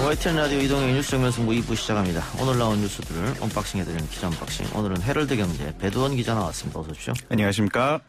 YTN 라디오 이동의 뉴스 정면승부 2부 시작합니다. 오늘 나온 뉴스들을 언박싱해드리는 기자 언박싱. 오늘은 헤럴드 경제 배두원 기자 나왔습니다. 어서 오십시오. 안녕하십니까.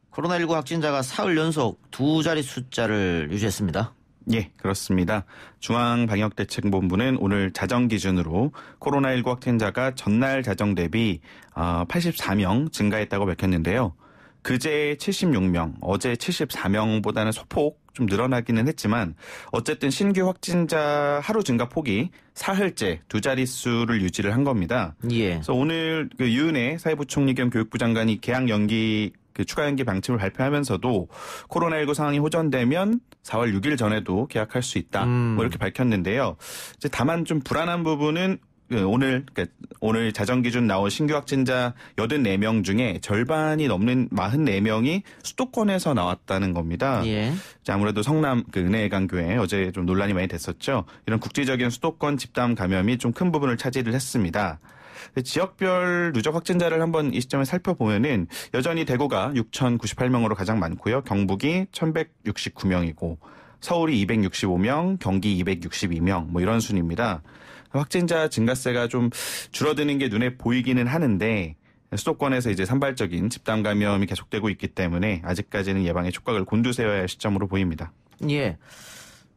코로나19 확진자가 사흘 연속 두 자리 숫자를 유지했습니다. 예, 그렇습니다. 중앙방역대책본부는 오늘 자정 기준으로 코로나19 확진자가 전날 자정 대비 84명 증가했다고 밝혔는데요. 그제 76명, 어제 74명보다는 소폭 좀 늘어나기는 했지만 어쨌든 신규 확진자 하루 증가 폭이 사흘째 두 자릿수를 유지를 한 겁니다. 예. 그래서 오늘 유은혜 사회부총리 겸 교육부 장관이 개학 연기 추가 연기 방침을 발표하면서도 코로나19 상황이 호전되면 4월 6일 전에도 개학할 수 있다. 뭐 이렇게 밝혔는데요. 이제 다만 좀 불안한 부분은 오늘 자정 기준 나온 신규 확진자 84명 중에 절반이 넘는 44명이 수도권에서 나왔다는 겁니다. 예. 아무래도 성남 은혜강교회 어제 좀 논란이 많이 됐었죠. 이런 국지적인 수도권 집단 감염이 좀 큰 부분을 차지를 했습니다. 지역별 누적 확진자를 한번 이 시점에 살펴보면은 여전히 대구가 6,098명으로 가장 많고요. 경북이 1,169명이고 서울이 265명, 경기 262명 뭐 이런 순입니다. 확진자 증가세가 좀 줄어드는 게 눈에 보이기는 하는데 수도권에서 이제 산발적인 집단 감염이 계속되고 있기 때문에 아직까지는 예방에 촉각을 곤두세워야 할 시점으로 보입니다. 예.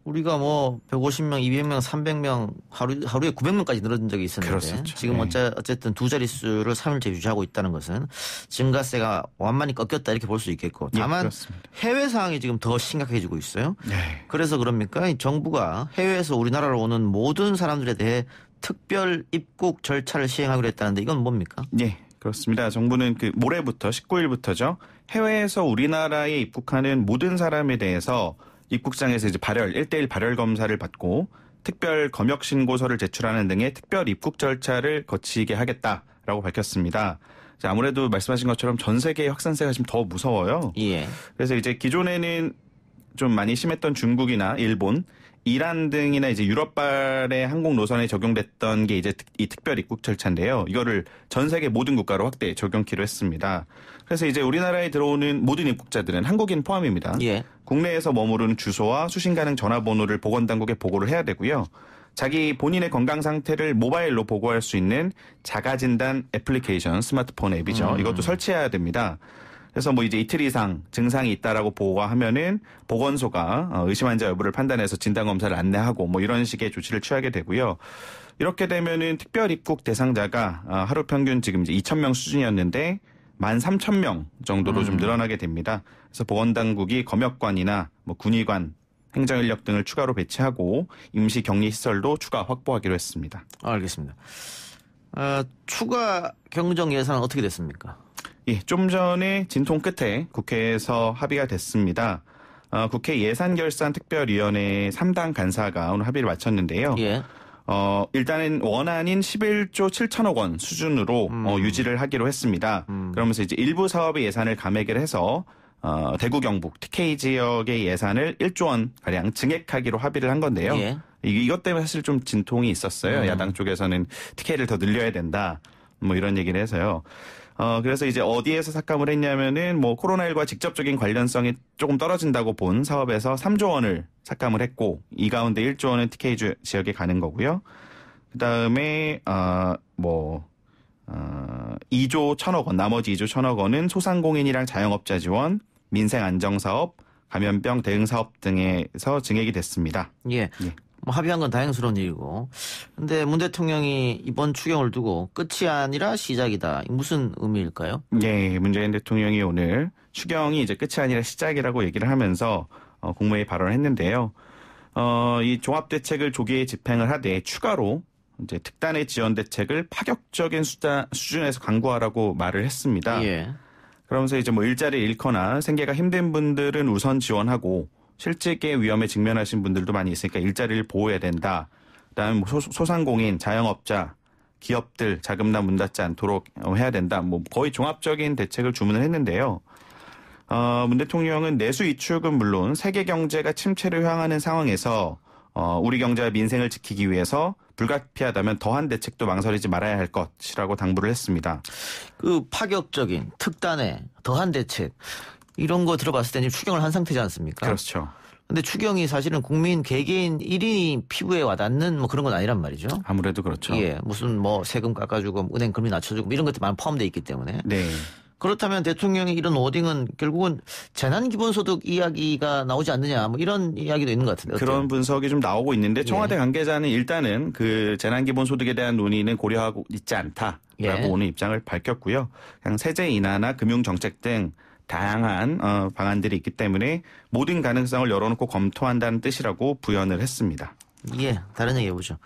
우리가 150명, 200명, 300명 하루에 900명까지 늘어진 적이 있었는데 그렇었죠. 지금 네. 어쨌든 두 자릿수를 3일째 유지하고 있다는 것은 증가세가 완만히 꺾였다 이렇게 볼 수 있겠고 다만 해외 상황이 지금 더 심각해지고 있어요. 네. 그래서 그럽니까? 정부가 해외에서 우리나라로 오는 모든 사람들에 대해 특별 입국 절차를 시행하기로 했다는데 이건 뭡니까? 네. 그렇습니다. 정부는 모레부터 19일부터죠. 해외에서 우리나라에 입국하는 모든 사람에 대해서 입국장에서 이제 1대1 발열 검사를 받고 특별 검역 신고서를 제출하는 등의 특별 입국 절차를 거치게 하겠다라고 밝혔습니다. 아무래도 말씀하신 것처럼 전 세계의 확산세가 지금 더 무서워요. 예. 그래서 이제 기존에는 좀 많이 심했던 중국이나 일본, 이란 등이나 이제 유럽발의 항공 노선에 적용됐던 게 이제 이 특별 입국 절차인데요. 이거를 전 세계 모든 국가로 확대 적용키로 했습니다. 그래서 이제 우리나라에 들어오는 모든 입국자들은 한국인 포함입니다. 예. 국내에서 머무르는 주소와 수신 가능 전화번호를 보건당국에 보고를 해야 되고요. 자기 본인의 건강 상태를 모바일로 보고할 수 있는 자가진단 애플리케이션 스마트폰 앱이죠. 이것도 설치해야 됩니다. 그래서 이제 이틀 이상 증상이 있다라고 보고하면은 보건소가 의심 환자 여부를 판단해서 진단 검사를 안내하고 이런 식의 조치를 취하게 되고요. 이렇게 되면은 특별 입국 대상자가 하루 평균 지금 이제 2,000명 수준이었는데 13,000명 정도로 좀 늘어나게 됩니다. 그래서 보건당국이 검역관이나 군의관, 행정인력 등을 추가로 배치하고 임시 격리 시설도 추가 확보하기로 했습니다. 알겠습니다. 추가 경정 예산은 어떻게 됐습니까? 예, 좀 전에 진통 끝에 국회에서 합의가 됐습니다. 국회 예산결산특별위원회 3당 간사가 오늘 합의를 마쳤는데요. 예. 일단은 원안인 11조 7천억 원 수준으로 유지를 하기로 했습니다. 그러면서 이제 일부 사업의 예산을 감액을 해서 대구 경북 TK 지역의 예산을 1조 원 가량 증액하기로 합의를 한 건데요. 예. 이것 때문에 사실 좀 진통이 있었어요. 야당 쪽에서는 TK를 더 늘려야 된다. 이런 얘기를 해서요. 그래서 이제 어디에서 삭감을 했냐면은 코로나19와 직접적인 관련성이 조금 떨어진다고 본 사업에서 3조 원을 삭감을 했고 이 가운데 1조 원은 TK 지역에 가는 거고요. 그다음에 2조 1천억 원, 나머지 2조 1천억 원은 소상공인이랑 자영업자 지원, 민생 안정사업, 감염병 대응 사업 등에서 증액이 됐습니다. 예. 예. 합의한 건 다행스러운 일이고. 근데 문 대통령이 이번 추경을 두고 끝이 아니라 시작이다. 무슨 의미일까요? 예, 문재인 대통령이 오늘 추경이 이제 끝이 아니라 시작이라고 얘기를 하면서 국무회의 발언을 했는데요. 이 종합대책을 조기에 집행을 하되 추가로 이제 특단의 지원 대책을 파격적인 수준에서 강구하라고 말을 했습니다. 예. 그러면서 이제 일자리를 잃거나 생계가 힘든 분들은 우선 지원하고 실직의 위험에 직면하신 분들도 많이 있으니까 일자리를 보호해야 된다. 그다음에 소상공인, 자영업자, 기업들 자금난 문 닫지 않도록 해야 된다. 거의 종합적인 대책을 주문을 했는데요. 문 대통령은 내수 이축은 물론 세계 경제가 침체를 향하는 상황에서 우리 경제와 민생을 지키기 위해서 불가피하다면 더한 대책도 망설이지 말아야 할 것이라고 당부를 했습니다. 파격적인 특단의 더한 대책 이런 거 들어봤을 때 추경을 한 상태지 않습니까? 그렇죠. 근데 추경이 사실은 국민 개개인 1인이 피부에 와닿는 뭐 그런 건 아니란 말이죠. 아무래도 그렇죠. 예, 무슨 뭐 세금 깎아주고 은행 금리 낮춰주고 이런 것들만 포함되어 있기 때문에. 네. 그렇다면 대통령의 이런 워딩은 결국은 재난기본소득 이야기가 나오지 않느냐 뭐 이런 이야기도 있는 것 같은데. 그런 어때요? 분석이 좀 나오고 있는데 청와대 관계자는 일단은 그 재난기본소득에 대한 논의는 고려하고 있지 않다라고 오늘 입장을 밝혔고요. 그냥 세제 인하나 금융정책 등 다양한 방안들이 있기 때문에 모든 가능성을 열어놓고 검토한다는 뜻이라고 부연을 했습니다. 예, 다른 얘기 해보죠.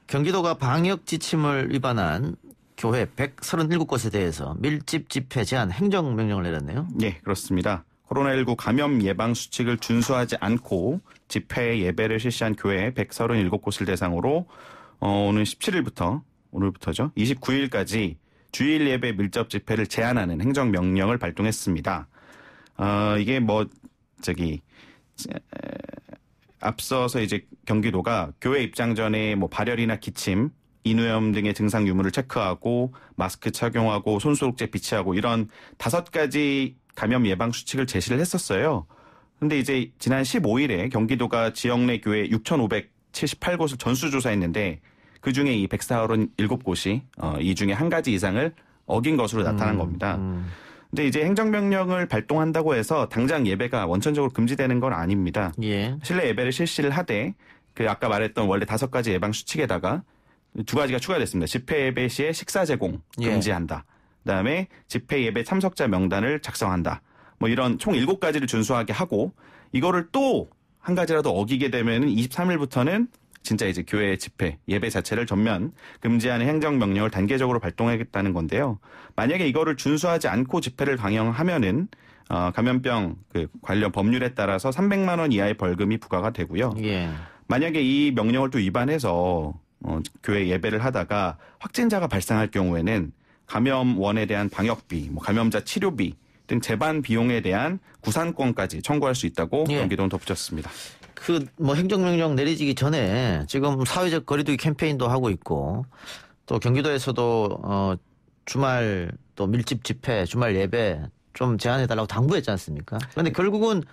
경기도가 방역 지침을 위반한 교회 137곳에 대해서 밀집 집회 제한 행정명령을 내렸네요. 네, 그렇습니다. 코로나19 감염 예방 수칙을 준수하지 않고 집회 예배를 실시한 교회 137곳을 대상으로 오늘 17일부터 오늘부터죠. 29일까지 주일 예배 밀접 집회를 제한하는 행정명령을 발동했습니다. 이게 앞서서 이제 경기도가 교회 입장 전에 뭐 발열이나 기침, 인후염 등의 증상 유무를 체크하고 마스크 착용하고 손소독제 비치하고 이런 5가지 감염 예방 수칙을 제시를 했었어요. 근데 이제 지난 15일에 경기도가 지역 내 교회 6,578곳을 전수조사했는데 그중에 이 147곳이 이 중에 한 가지 이상을 어긴 것으로 나타난 겁니다. 근데 이제 행정명령을 발동한다고 해서 당장 예배가 원천적으로 금지되는 건 아닙니다. 예. 실내 예배를 실시를 하되 그 아까 말했던 원래 5가지 예방 수칙에다가 2가지가 추가됐습니다. 집회 예배 시에 식사 제공 금지한다. 그다음에 집회 예배 참석자 명단을 작성한다. 뭐 이런 총 7가지를 준수하게 하고 이거를 또 한 가지라도 어기게 되면은 23일부터는 진짜 이제 교회 집회, 예배 자체를 전면 금지하는 행정명령을 단계적으로 발동하겠다는 건데요. 만약에 이거를 준수하지 않고 집회를 강행하면은 감염병 그 관련 법률에 따라서 300만 원 이하의 벌금이 부과가 되고요. 예. 만약에 이 명령을 또 위반해서 교회 예배를 하다가 확진자가 발생할 경우에는 감염원에 대한 방역비, 뭐 감염자 치료비 등 재반 비용에 대한 구상권까지 청구할 수 있다고 경기도는 덧붙였습니다. 그 뭐 행정명령 내리기 전에 지금 사회적 거리두기 캠페인도 하고 있고 또 경기도에서도 주말 또 밀집 집회, 주말 예배 좀 제한해달라고 당부했지 않습니까? 그런데 결국은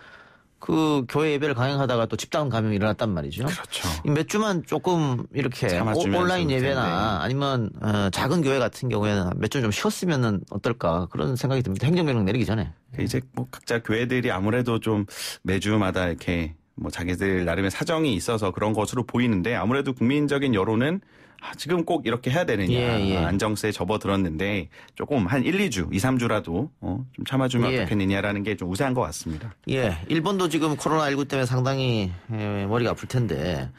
그 교회 예배를 강행하다가 또 집단 감염이 일어났단 말이죠. 그렇죠. 몇 주만 조금 이렇게 좋을 온라인 예배나 텐데. 아니면 작은 교회 같은 경우에는 몇 주 좀 쉬었으면 어떨까 그런 생각이 듭니다. 행정명령 내리기 전에. 이제 뭐 각자 교회들이 아무래도 좀 매주마다 이렇게 뭐 자기들 나름의 사정이 있어서 그런 것으로 보이는데 아무래도 국민적인 여론은 지금 꼭 이렇게 해야 되느냐. 안정세에 접어들었는데 조금 한 1, 2주, 2, 3주라도 좀 참아주면 어떻겠느냐라는 게 좀 우세한 것 같습니다. 예, 일본도 지금 코로나19 때문에 상당히 머리가 아플 텐데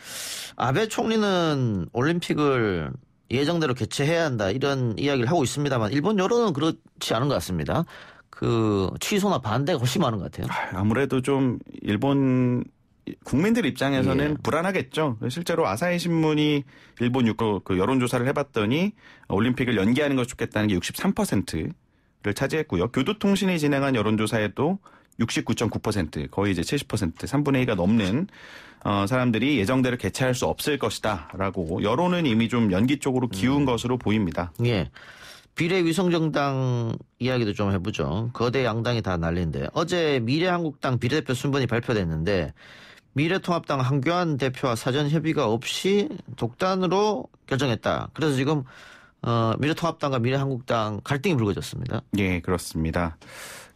아베 총리는 올림픽을 예정대로 개최해야 한다 이런 이야기를 하고 있습니다만 일본 여론은 그렇지 않은 것 같습니다. 그 취소나 반대가 훨씬 많은 것 같아요. 아무래도 좀 일본 국민들 입장에서는 불안하겠죠. 실제로 아사히 신문이 일본 그 여론조사를 해봤더니 올림픽을 연기하는 것이 좋겠다는 게 63%를 차지했고요. 교도통신이 진행한 여론조사에도 69.9% 거의 이제 70% 3분의 2가 넘는 사람들이 예정대로 개최할 수 없을 것이다라고 여론은 이미 좀 연기 쪽으로 기운 것으로 보입니다. 예. 비례위성정당 이야기도 좀 해보죠. 거대 양당이 다 난리인데 어제 미래한국당 비례대표 순번이 발표됐는데 미래통합당 한교안 대표와 사전 협의가 없이 독단으로 결정했다. 그래서 지금 미래통합당과 미래한국당 갈등이 불거졌습니다. 예, 그렇습니다.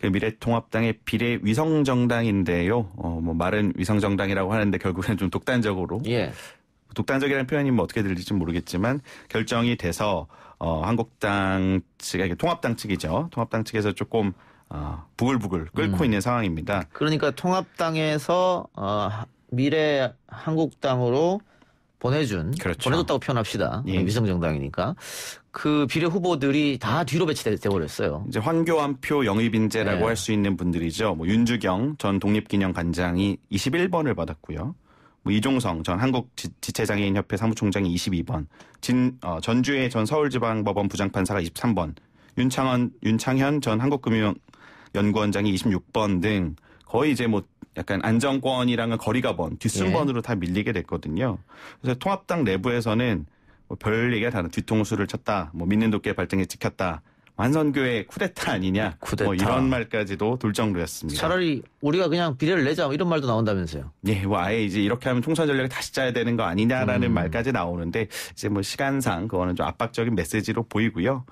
미래통합당의 비례위성정당인데요. 뭐 말은 위성정당이라고 하는데 결국에는 좀 독단적으로. 독단적이라는 표현이 뭐 어떻게 들릴지 모르겠지만 결정이 돼서 한국당 측, 통합당 측이죠. 통합당 측에서 조금 부글부글 끓고 있는 상황입니다. 그러니까 통합당에서 미래 한국당으로 보내줬다고 표현합시다. 위성정당이니까 그 비례 후보들이 다 뒤로 배치돼 버렸어요. 이제 환교안표 영입인재라고 할 수 있는 분들이죠. 뭐 윤주경 전 독립기념관장이 21번을 받았고요. 뭐 이종성 전 한국지체장애인협회 사무총장이 22번, 전주의 전 서울지방법원 부장판사가 23번, 윤창현 전 한국금융연구원장이 26번 등 거의 이제 뭐 약간 안정권이랑은 거리가 먼 뒷순번으로 다 밀리게 됐거든요. 그래서 통합당 내부에서는 뭐 별 얘기가 다른 뒤통수를 쳤다, 뭐 믿는 도끼의 발등에 찍혔다, 완선교회 쿠데타 아니냐. 쿠데타. 뭐 이런 말까지도 돌 정도였습니다. 차라리 우리가 그냥 비례를 내자 이런 말도 나온다면서요. 예, 뭐 아예 이제 이렇게 하면 총선 전략을 다시 짜야 되는 거 아니냐라는 말까지 나오는데 이제 뭐 시간상 그거는 좀 압박적인 메시지로 보이고요.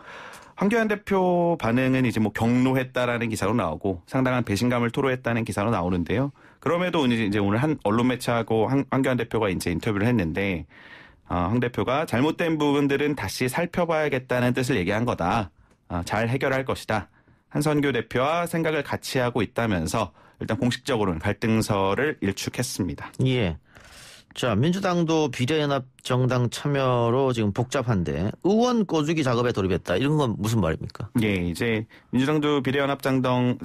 황교안 대표 반응은 이제 뭐 경로했다라는 기사로 나오고 상당한 배신감을 토로했다는 기사로 나오는데요. 그럼에도 이제 오늘 한 언론 매체하고 황교안 대표가 이제 인터뷰를 했는데 황 대표가 잘못된 부분들은 다시 살펴봐야겠다는 뜻을 얘기한 거다. 잘 해결할 것이다. 한선교 대표와 생각을 같이 하고 있다면서 일단 공식적으로는 갈등서를 일축했습니다. 예. 자, 민주당도 비례연합정당 참여로 지금 복잡한데 의원 꼬주기 작업에 돌입했다. 이런 건 무슨 말입니까? 예, 이제 민주당도 비례연합정당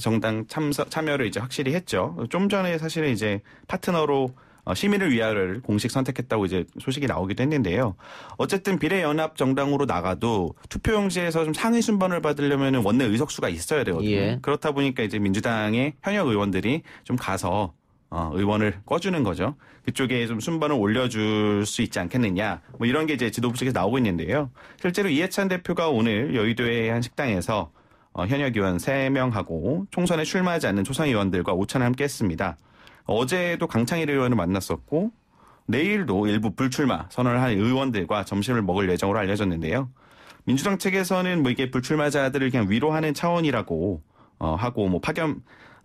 참여를 이제 확실히 했죠. 좀 전에 사실은 이제 파트너로 시민을 위하여를 공식 선택했다고 이제 소식이 나오기도 했는데요. 어쨌든 비례연합정당으로 나가도 투표용지에서 좀 상위 순번을 받으려면 원내 의석수가 있어야 되거든요. 예. 그렇다 보니까 이제 민주당의 현역 의원들이 좀 가서 의원을 꿔주는 거죠. 그쪽에 좀 순번을 올려줄 수 있지 않겠느냐. 뭐 이런 게 이제 지도부 측에서 나오고 있는데요. 실제로 이해찬 대표가 오늘 여의도의 한 식당에서 현역 의원 3명하고 총선에 출마하지 않는 초선 의원들과 오찬을 함께 했습니다. 어제도 강창일 의원을 만났었고 내일도 일부 불출마 선언을 한 의원들과 점심을 먹을 예정으로 알려졌는데요. 민주당 측에서는 뭐 이게 불출마자들을 그냥 위로하는 차원이라고 하고 뭐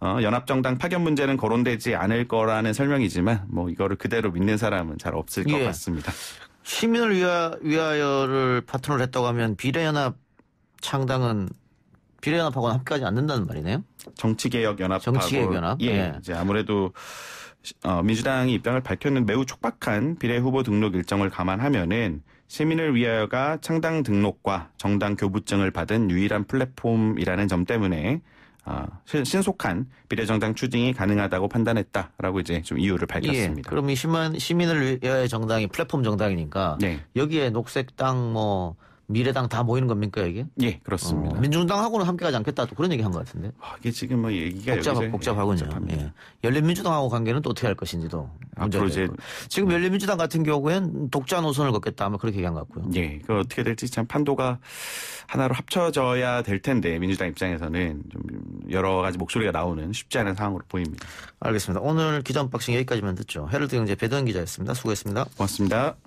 연합정당 파견 문제는 거론되지 않을 거라는 설명이지만 뭐 이거를 그대로 믿는 사람은 잘 없을 것 같습니다. 시민을 위하여를 파트너를 했다고 하면 비례연합 창당은 비례연합하고는 함께하지 않는다는 말이네요. 정치개혁연합하고 정치개혁연합. 예, 이제 아무래도 민주당이 입장을 밝혔는 매우 촉박한 비례 후보 등록 일정을 감안하면은 시민을 위하여가 창당 등록과 정당 교부증을 받은 유일한 플랫폼이라는 점 때문에 신속한 비례정당 추진이 가능하다고 판단했다라고 이제 좀 이유를 밝혔습니다. 예, 그럼 이 시민을 위하여 정당이 플랫폼 정당이니까 네. 여기에 녹색당 뭐 미래당 다 모이는 겁니까 여기? 예, 그렇습니다. 민주당하고는 함께하지 않겠다 또 그런 얘기 한 것 같은데. 이게 지금 뭐 얘기가 복잡하군요. 예. 열린민주당하고 관계는 또 어떻게 할 것인지도 문제가 있고. 지금 열린민주당 같은 경우에는 독자 노선을 걷겠다 아마 그렇게 얘기한 것 같고요. 예, 그 어떻게 될지 참 판도가 하나로 합쳐져야 될 텐데 민주당 입장에서는 좀 여러 가지 목소리가 나오는 쉽지 않은 상황으로 보입니다. 알겠습니다. 오늘 기자 언박싱 여기까지만 듣죠. 헤럴드 경제 배도현 기자였습니다. 수고했습니다. 고맙습니다.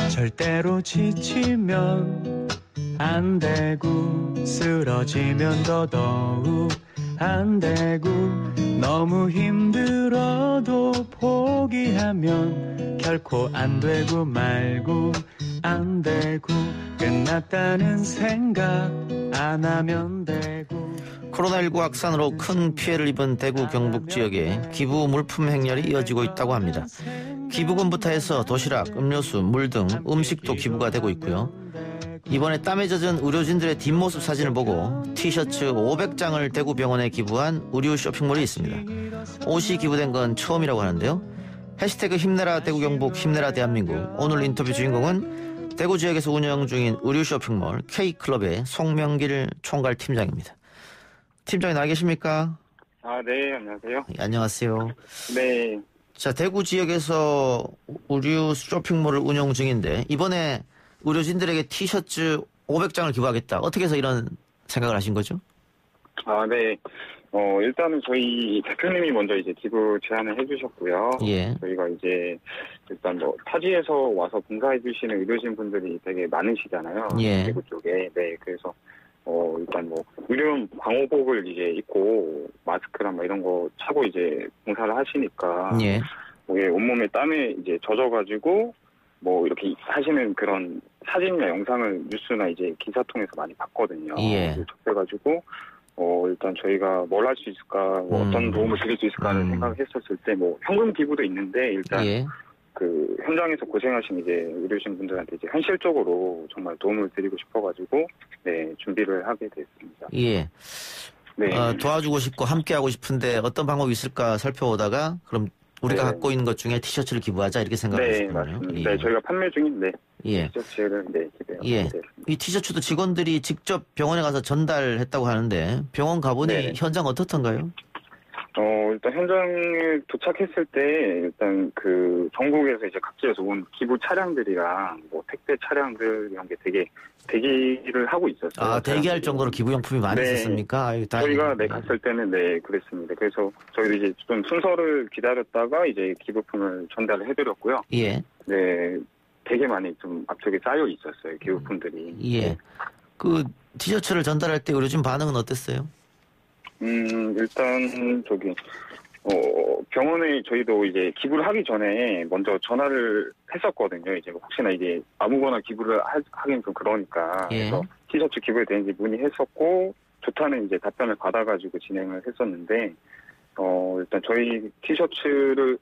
절대로 지치면 안 되고 쓰러지면 더더욱 안 되고 너무 힘들어도 포기하면 결코 안 되고 말고 안 되고 끝났다는 생각 안 하면 되고 코로나19 확산으로 큰 피해를 입은 대구 경북 지역에 기부 물품 행렬이 이어지고 있다고 합니다. 기부금부터 해서 도시락, 음료수, 물 등 음식도 기부가 되고 있고요. 이번에 땀에 젖은 의료진들의 뒷모습 사진을 보고 티셔츠 500장을 대구 병원에 기부한 의류 쇼핑몰이 있습니다. 옷이 기부된 건 처음이라고 하는데요. 해시태그 힘내라 대구 경북 힘내라 대한민국. 오늘 인터뷰 주인공은 대구 지역에서 운영 중인 의류 쇼핑몰 K클럽의 송명길 총괄 팀장입니다. 팀장님 나와 계십니까? 네, 안녕하세요. 안녕하세요. 네. 자, 대구 지역에서 의류 쇼핑몰을 운영 중인데 이번에 의료진들에게 티셔츠 500장을 기부하겠다. 어떻게 해서 이런 생각을 하신 거죠? 네. 일단은 저희 대표님이 먼저 이제 기부 제안을 해주셨고요. 예. 저희가 이제 일단 뭐 타지에서 와서 봉사해주시는 의료진 분들이 되게 많으시잖아요. 예. 대구 쪽에. 네. 그래서 일단 뭐 의료용 방호복을 이제 입고 마스크랑 막 이런 거 차고 이제 봉사를 하시니까 예. 뭐 온몸에 땀에 이제 젖어가지고 뭐 이렇게 하시는 그런 사진이나 영상을 뉴스나 이제 기사 통해서 많이 봤거든요. 예. 그래가지고 일단 저희가 뭘 할 수 있을까, 뭐 어떤 도움을 드릴 수 있을까를 생각했었을 때 뭐 현금 기부도 있는데 일단 예. 그 현장에서 고생하신 이제 의료진 분들한테 이제 현실적으로 정말 도움을 드리고 싶어가지고 네 준비를 하게 됐습니다. 예. 네. 도와주고 싶고 함께하고 싶은데 어떤 방법이 있을까 살펴보다가 그럼 우리가 네. 갖고 있는 것 중에 티셔츠를 기부하자 이렇게 네, 생각하셨군요. 맞습니다. 예. 네, 저희가 판매 중인 예. 티셔츠를 기부하게 예. 됐습니다. 이 티셔츠도 직원들이 직접 병원에 가서 전달했다고 하는데 병원 가보니 네. 현장 어떻던가요? 일단 현장에 도착했을 때 일단 그 전국에서 이제 각지에서 온 기부 차량들이랑 뭐 택배 차량들 이런 게 되게 대기를 하고 있었어요. 대기할 차량들이. 정도로 기부용품이 많이 네. 있었습니까? 아유, 저희가 다행이네요. 갔을 때는 그랬습니다. 그래서 저희도 이제 좀 순서를 기다렸다가 이제 기부품을 전달을 해드렸고요. 예. 네, 되게 많이 좀 앞쪽에 쌓여 있었어요. 기부품들이. 예. 그 티셔츠를 전달할 때 의료진 반응은 어땠어요? 일단 병원에 저희도 이제 기부를 하기 전에 먼저 전화를 했었거든요. 이제 혹시나 이게 아무거나 기부를 하긴 좀 그러니까. 예. 그래서 티셔츠 기부에 되는지 문의했었고 좋다는 이제 답변을 받아가지고 진행을 했었는데 일단 저희 티셔츠를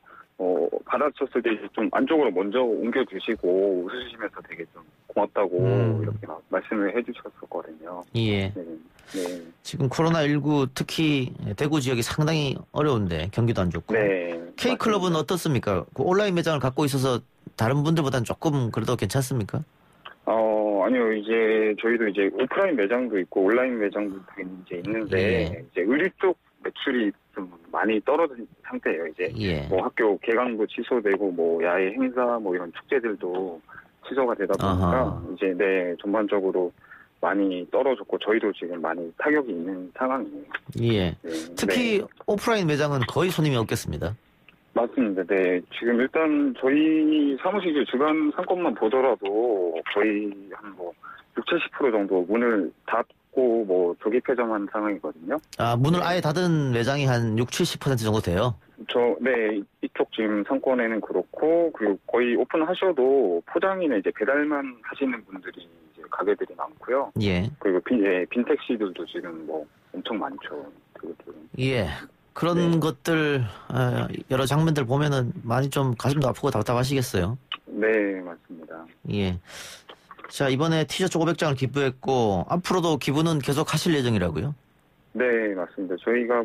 받았었을 때 좀 안쪽으로 먼저 옮겨주시고 웃으시면서 되게 좀 고맙다고 이렇게 막 말씀을 해주셨었거든요. 예. 네. 네. 지금 코로나19 특히 대구 지역이 상당히 어려운데 경기도 안 좋고. 네. K클럽은 어떻습니까? 그 온라인 매장을 갖고 있어서 다른 분들보다는 조금 그래도 괜찮습니까? 아니요. 이제 저희도 이제 오프라인 매장도 있고 온라인 매장도 이제 있는데 예. 이제 의류 쪽 매출이 좀 많이 떨어진 상태예요. 이제 예. 뭐 학교 개강도 취소되고 뭐 야외 행사 뭐 이런 축제들도 취소가 되다 보니까 아하. 이제 전반적으로 많이 떨어졌고 저희도 지금 많이 타격이 있는 상황이에요. 예. 네. 특히 네. 오프라인 매장은 거의 손님이 없겠습니다. 맞습니다. 네. 지금 일단 저희 사무실 주간 상권만 보더라도 거의 한 60-70% 정도 문을 닫고 조기 폐점한 상황이거든요. 문을 아예 닫은 매장이 한 60-70% 정도 돼요. 이쪽 지금 상권에는 그렇고, 그리고 거의 오픈하셔도 포장이나 이제 배달만 하시는 분들이 이제 가게들이 많고요. 예. 그리고 빈택시들도 지금 엄청 많죠. 그것들은. 예. 그런 네. 것들, 여러 장면들 보면은 많이 좀 가슴도 아프고 답답하시겠어요. 네, 맞습니다. 예. 자, 이번에 티셔츠 500장을 기부했고, 앞으로도 기부는 계속 하실 예정이라고요? 네, 맞습니다. 저희가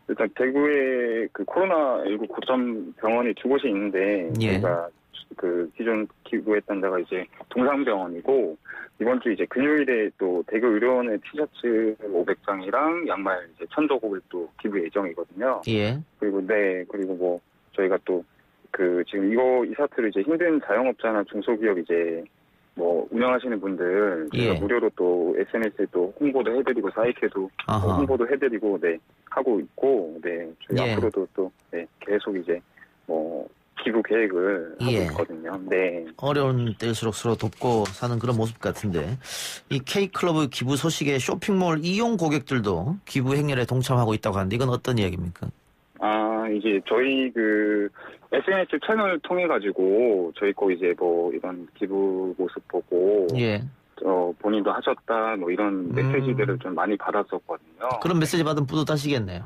일단 대구에 그 코로나19 고점 병원이 두 곳이 있는데, 예. 저희가 그 기존 기부했던 데가 이제 동상병원이고, 이번 주 이제 금요일에 또 대구 의료원의 티셔츠 500장이랑 양말 이제 1000조각을 또 기부 예정이거든요. 예. 그리고 저희가 또 지금 이 사태로 이제 힘든 자영업자나 중소기업 이제 운영하시는 분들 저희가 예. 무료로 또 SNS에 또 홍보도 해드리고 사이트에도 아하. 홍보도 해드리고 하고 있고 저희 예. 앞으로도 또 계속 이제 기부 계획을 하고 예. 있거든요. 네. 어려운 때일수록 서로 돕고 사는 그런 모습 같은데, 이 K클럽의 기부 소식에 쇼핑몰 이용 고객들도 기부 행렬에 동참하고 있다고 하는데, 이건 어떤 이야기입니까? 이제 저희 SNS 채널을 통해 가지고 저희 거 이제 이런 기부 모습 보고 예. 본인도 하셨다 이런 메시지들을 좀 많이 받았었거든요. 그런 메시지 받으면 뿌듯하시겠네요.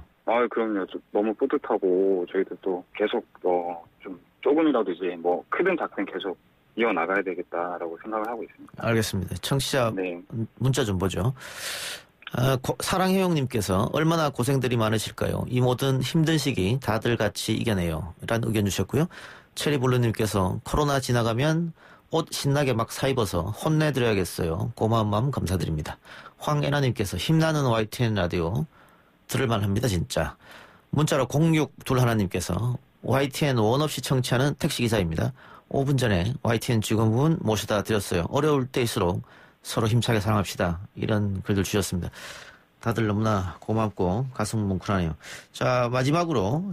그럼요. 너무 뿌듯하고 저희도 또 계속 좀 조금이라도 이제 크든 작든 계속 이어나가야 되겠다라고 생각을 하고 있습니다. 알겠습니다. 청취자 네. 문자 좀 보죠. 사랑해용님께서 얼마나 고생들이 많으실까요? 이 모든 힘든 시기 다들 같이 이겨내요. 라는 의견 주셨고요. 체리블루님께서 코로나 지나가면 옷 신나게 막 사입어서 혼내드려야겠어요. 고마운 마음 감사드립니다. 황애나님께서 힘나는 YTN 라디오 들을만 합니다 진짜. 문자로 0621님께서 YTN 원 없이 청취하는 택시기사입니다. 5분 전에 YTN 직원분 모셔다 드렸어요. 어려울 때일수록 서로 힘차게 사랑합시다. 이런 글들 주셨습니다. 다들 너무나 고맙고 가슴 뭉클하네요. 자, 마지막으로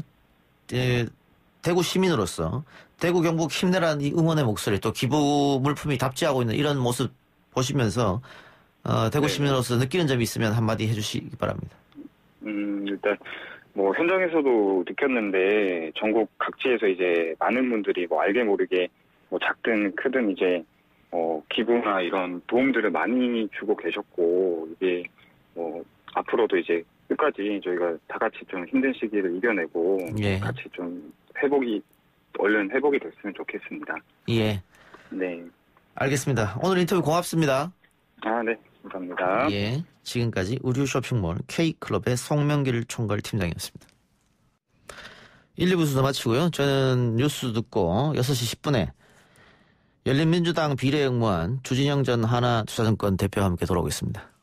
대구 시민으로서 대구 경북 힘내라는 이 응원의 목소리, 또 기부 물품이 답지하고 있는 이런 모습 보시면서 대구 네. 시민으로서 느끼는 점이 있으면 한마디 해주시기 바랍니다. 일단 현장에서도 느꼈는데 전국 각지에서 이제 많은 분들이 알게 모르게 작든 크든 이제 기부나 이런 도움들을 많이 주고 계셨고, 이게 앞으로도 이제 끝까지 저희가 다 같이 좀 힘든 시기를 이겨내고 예. 같이 좀 회복이 얼른 회복이 됐으면 좋겠습니다. 예. 네. 알겠습니다. 오늘 인터뷰 고맙습니다. 네. 감사합니다. 예. 지금까지 의류 쇼핑몰 K클럽의 송명길 총괄 팀장이었습니다. 1, 2부 순서 마치고요. 저는 뉴스 듣고 6시 10분에 열린민주당 비례응모한 주진영 전 하나투자증권 대표와 함께 돌아오겠습니다.